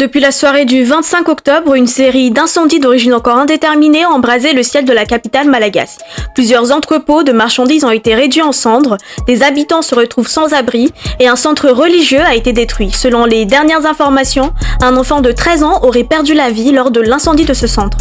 Depuis la soirée du 25 octobre, une série d'incendies d'origine encore indéterminée a embrasé le ciel de la capitale malagasy. Plusieurs entrepôts de marchandises ont été réduits en cendres, des habitants se retrouvent sans abri et un centre religieux a été détruit. Selon les dernières informations, un enfant de 13 ans aurait perdu la vie lors de l'incendie de ce centre.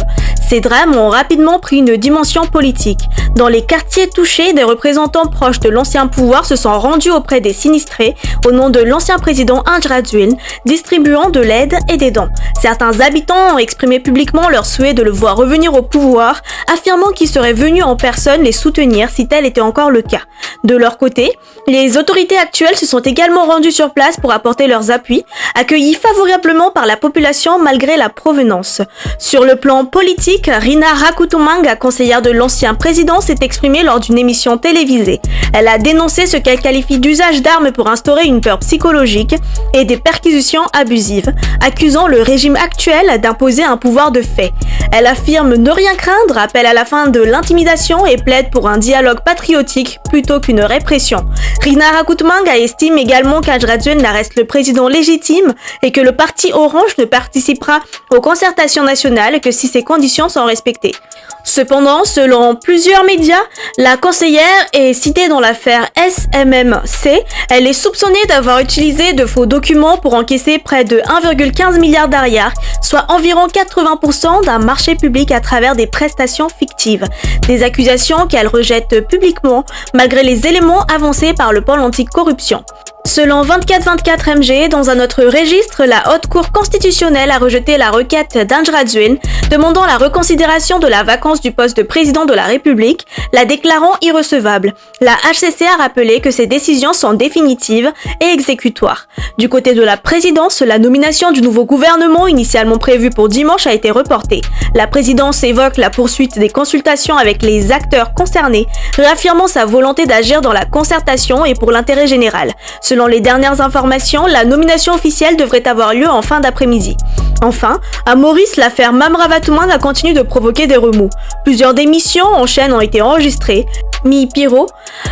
Ces drames ont rapidement pris une dimension politique. Dans les quartiers touchés, des représentants proches de l'ancien pouvoir se sont rendus auprès des sinistrés au nom de l'ancien président Indj Radzuil, distribuant de l'aide et des dons. Certains habitants ont exprimé publiquement leur souhait de le voir revenir au pouvoir, affirmant qu'ils seraient venus en personne les soutenir si tel était encore le cas. De leur côté, les autorités actuelles se sont également rendues sur place pour apporter leurs appuis, accueillis favorablement par la population malgré la provenance. Sur le plan politique, Rina Rakutumanga, conseillère de l'ancien président, s'est exprimée lors d'une émission télévisée. Elle a dénoncé ce qu'elle qualifie d'usage d'armes pour instaurer une peur psychologique et des perquisitions abusives, accusant le régime actuel d'imposer un pouvoir de fait. Elle affirme ne rien craindre, appelle à la fin de l'intimidation et plaide pour un dialogue patriotique plutôt qu'une répression. Rina Rakutumanga estime également qu'Indj Radzuil reste le président légitime et que le parti Orange ne participera aux concertations nationales que si ces conditions sont respectées. Cependant, selon plusieurs médias, la conseillère est citée dans l'affaire SMMC. Elle est soupçonnée d'avoir utilisé de faux documents pour encaisser près de 1,15 milliard d'ariars, soit environ 80% d'un marché public à travers des prestations fictives. Des accusations qu'elle rejette publiquement, malgré les éléments avancés par le pôle anti-corruption. Selon 24/24 MG, dans un autre registre, la Haute Cour constitutionnelle a rejeté la requête d'Indj Radzuil demandant la reconsidération de la vacance du poste de président de la République, la déclarant irrecevable. La HCC a rappelé que ces décisions sont définitives et exécutoires. Du côté de la présidence, la nomination du nouveau gouvernement initialement prévue pour dimanche a été reportée. La présidence évoque la poursuite des consultations avec les acteurs concernés, réaffirmant sa volonté d'agir dans la concertation et pour l'intérêt général. Selon les dernières informations, la nomination officielle devrait avoir lieu en fin d'après-midi. Enfin, à Maurice, l'affaire Mamravatouman a continué de provoquer des remous. Plusieurs démissions en chaîne ont été enregistrées. Mi Piro,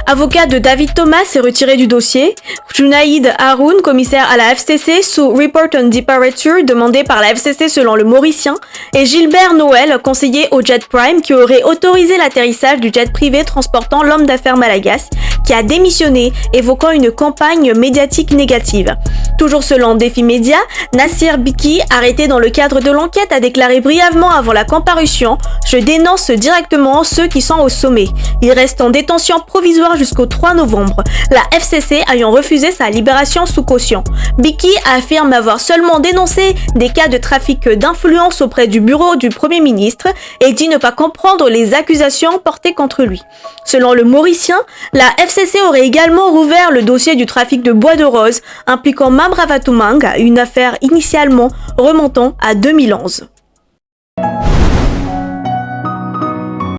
avocat de David Thomas, s'est retiré du dossier. Junaïd Haroun, commissaire à la FCC, sous Report on Departure demandé par la FCC selon le Mauricien, et Gilbert Noël, conseiller au Jet Prime, qui aurait autorisé l'atterrissage du jet privé transportant l'homme d'affaires malagasy, qui a démissionné, évoquant une campagne médiatique négative. Toujours selon Défi Média, Nassir Biki, arrêté dans le cadre de l'enquête, a déclaré brièvement avant la comparution « Je dénonce directement ceux qui sont au sommet. Il reste en détention provisoire jusqu'au 3 novembre, la FCC ayant refusé sa libération sous caution. » Biki affirme avoir seulement dénoncé des cas de trafic d'influence auprès du bureau du Premier ministre et dit ne pas comprendre les accusations portées contre lui. Selon le Mauricien, la FCC aurait également rouvert le dossier du trafic de bois de rose impliquant Mamravatouman, une affaire initialement remontant à 2011.